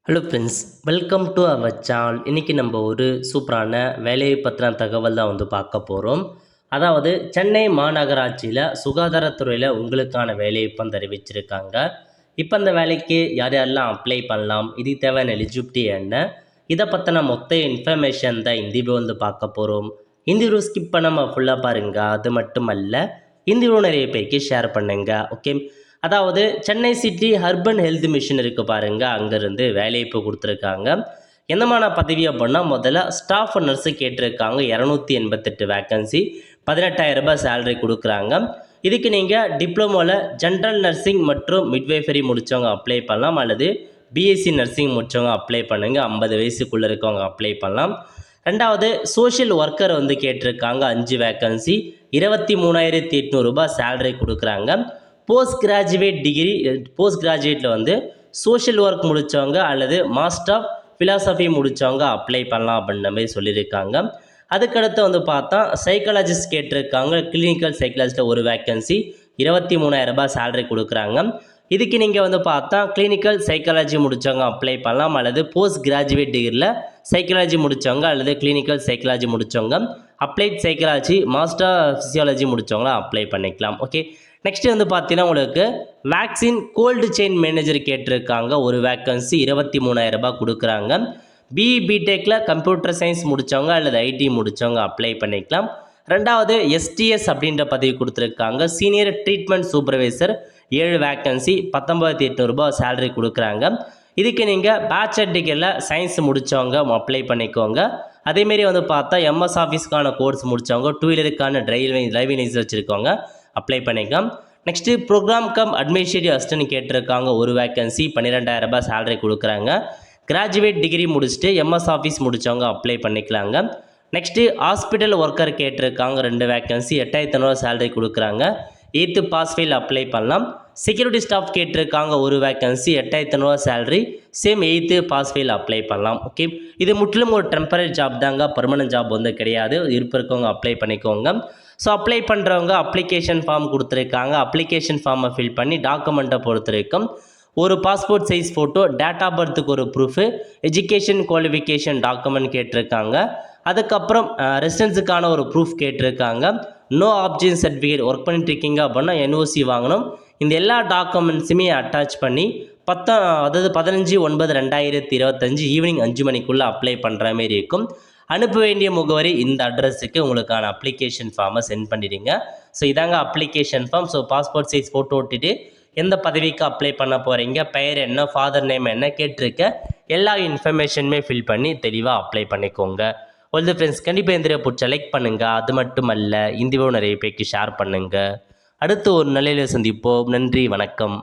Hello friends, welcome to our channel. இன்றைக்கி நம்ம ஒரு சூப்பரான வேலையை பற்றின தகவல் தான் பார்க்க போகிறோம். அதாவது சென்னை மாநகராட்சியில் சுகாதாரத்துறையில் உங்களுக்கான வேலைவாய்ப்பு தெரிவிச்சிருக்காங்க. இப்போ அந்த வேலைக்கு யார் யாரெல்லாம் அப்ளை பண்ணலாம், இதுக்கு தேவையான எலிஜிபிலிட்டி என்ன, இதை பற்றின மொத்த இன்ஃபர்மேஷன் தான் இந்த வீடியோ பார்க்க போகிறோம். இந்த வீடியோ ஸ்கிப் பண்ணாமல் ஃபுல்லாக பாருங்கள். அது மட்டும் அல்ல, இந்த வீடியோ நிறைய பேருக்கு ஷேர் பண்ணுங்கள். ஓகே, அதாவது Chennai city urban health mission இருக்குது பாருங்கள், அங்கேருந்து வேலைவாய்ப்பு கொடுத்துருக்காங்க. எந்தமான பதவி அப்படின்னா, முதல்ல ஸ்டாஃப் நர்ஸு கேட்டிருக்காங்க. 288 வேக்கன்சி, 18,000 ரூபாய் சேலரி கொடுக்குறாங்க. இதுக்கு நீங்கள் டிப்ளமோவில் ஜென்ரல் நர்சிங் மற்றும் மிட்வைஃபரி முடித்தவங்க அப்ளை பண்ணலாம், அல்லது பிஎஸ்சி நர்சிங் முடித்தவங்க அப்ளை பண்ணுங்கள். 50 வயசுக்குள்ளே இருக்கவங்க அப்ளை பண்ணலாம். ரெண்டாவது சோஷியல் ஒர்க்கர் கேட்டிருக்காங்க. 5 வேக்கன்சி, 23,800 ரூபாய் சேலரி கொடுக்குறாங்க. போஸ்ட் கிராஜுவேட் டிகிரி, போஸ்ட் கிராஜுவேட்டில் சோஷியல் ஒர்க் முடித்தவங்க அல்லது மாஸ்டர் ஆஃப் ஃபிலாசபி முடித்தவங்க அப்ளை பண்ணலாம் அப்படின்ற மாதிரி சொல்லியிருக்காங்க. அதுக்கடுத்து பார்த்தா சைக்காலஜிஸ்ட் கேட்டிருக்காங்க. கிளினிக்கல் சைக்காலஜிஸ்ட்டில் ஒரு வேக்கன்சி, 23,000 ரூபாய் சேலரி கொடுக்குறாங்க. இதுக்கு நீங்கள் பார்த்தா கிளினிக்கல் சைக்காலஜி முடித்தவங்க அப்ளை பண்ணலாம், அல்லது போஸ்ட் கிராஜுவேட் டிகிரியில் சைக்காலஜி முடித்தவங்க அல்லது கிளினிக்கல் சைக்காலஜி முடித்தவங்க, அப்ளைட் சைக்காலஜி மாஸ்டர் ஃபிசியாலஜி முடித்தவங்களாம் அப்ளை பண்ணிக்கலாம். ஓகே, நெக்ஸ்ட்டு பார்த்தீங்கன்னா உங்களுக்கு வேக்சின் கோல்டு செயின் மேனேஜர் கேட்டிருக்காங்க. ஒரு வேக்கன்சி, 23,000 ரூபாய் கொடுக்குறாங்க. பிடெக்கில் கம்ப்யூட்டர் சயின்ஸ் முடித்தவங்க அல்லது ஐடி முடித்தவங்க அப்ளை பண்ணிக்கலாம். ரெண்டாவது எஸ்டிஎஸ் அப்படின்ற பதவி கொடுத்துருக்காங்க. சீனியர் ட்ரீட்மெண்ட் சூப்பர்வைசர், 7 வேக்கன்சி, 19,800 ரூபாய் சேலரி கொடுக்குறாங்க. இதுக்கு நீங்கள் பேச்சுலர் டிகிரியில் சயின்ஸ் முடித்தவங்க அப்ளை பண்ணிக்கோங்க. அதேமாரி பார்த்தா எம்எஸ் ஆஃபீஸ்க்கான கோர்ஸ் முடித்தவங்க, 2 வீலருக்கான டிரைவிங் லைசன்ஸ் வச்சுருக்கவங்க அப்ளை பண்ணிக்கலாம். Next programme cum administrative assistant கேட்டிருக்காங்க. ஒரு வேக்கன்சி, 12,000 ரூபாய் சேலரி கொடுக்குறாங்க. கிராஜுவேட் டிகிரி முடிச்சுட்டு எம்எஸ் ஆஃபீஸ் முடித்தவங்க அப்ளை பண்ணிக்கலாங்க. நெக்ஸ்ட்டு ஹாஸ்பிட்டல் ஒர்க்கர் கேட்டிருக்காங்க. 2 வேக்கன்சி, 8,500 ரூபா சேலரி கொடுக்குறாங்க. 8th பாஸ் ஃபெயில் அப்ளை பண்ணலாம். செக்யூரிட்டி ஸ்டாஃப் கேட்டிருக்காங்க. ஒரு வேக்கன்சி, 8,500 ரூபா salary, same 8th pass fail apply பண்ணலாம். ஓகே, இது முற்றிலும் ஒரு டெம்பரரி ஜாப் தாங்க, பர்மனன்ட் ஜாப் கிடையாது. இருக்கவங்க அப்ளை பண்ணிக்கோங்க. ஸோ அப்ளை பண்ணுறவங்க அப்ளிகேஷன் ஃபார்ம் கொடுத்துருக்காங்க. அப்ளிகேஷன் ஃபார்மை ஃபில் பண்ணி டாக்குமெண்ட்டை பொறுத்த வரைக்கும் ஒரு passport size photo, date of பர்த்துக்கு ஒரு ப்ரூஃபு, எஜுகேஷன் குவாலிஃபிகேஷன் டாக்குமெண்ட் கேட்டிருக்காங்க. அதுக்கப்புறம் ரெசிடென்ஸுக்கான ஒரு ப்ரூஃப் கேட்டிருக்காங்க. நோ ஆப்ஜெக்ட் சர்டிஃபிகேட், ஒர்க் பண்ணிட்டு இருக்கீங்க அப்படின்னா என்ஓசி வாங்கணும். இந்த எல்லா டாக்குமெண்ட்ஸுமே அட்டாச் பண்ணி 15/9/2025 ஈவினிங் 5 மணிக்குள்ளே அப்ளை பண்ணுற மாரி இருக்கும். அனுப்ப வேண்டிய முகவரி இந்த அட்ரஸுக்கு உங்களுக்கான அப்ளிகேஷன் ஃபார்மை சென்ட் பண்ணிடுங்க. ஸோ இதாங்க application form. So passport size photo ஒட்டிட்டு எந்த பதவிக்கு அப்ளை பண்ண போகிறீங்க, பெயர் என்ன, ஃபாதர் நேம் என்ன கேட்டிருக்க எல்லா இன்ஃபர்மேஷனுமே ஃபில் பண்ணி தெளிவாக அப்ளை பண்ணிக்கோங்க. ஒரு ஃப்ரெண்ட்ஸ், கண்டிப்பாக இந்த பிடிச்ச லைக் பண்ணுங்கள். அது மட்டும் அல்ல, இந்த வீடியோ நிறைய பேருக்கு ஷேர் பண்ணுங்கள். அடுத்து ஒரு நிலையில் சந்திப்போம். நன்றி, வணக்கம்.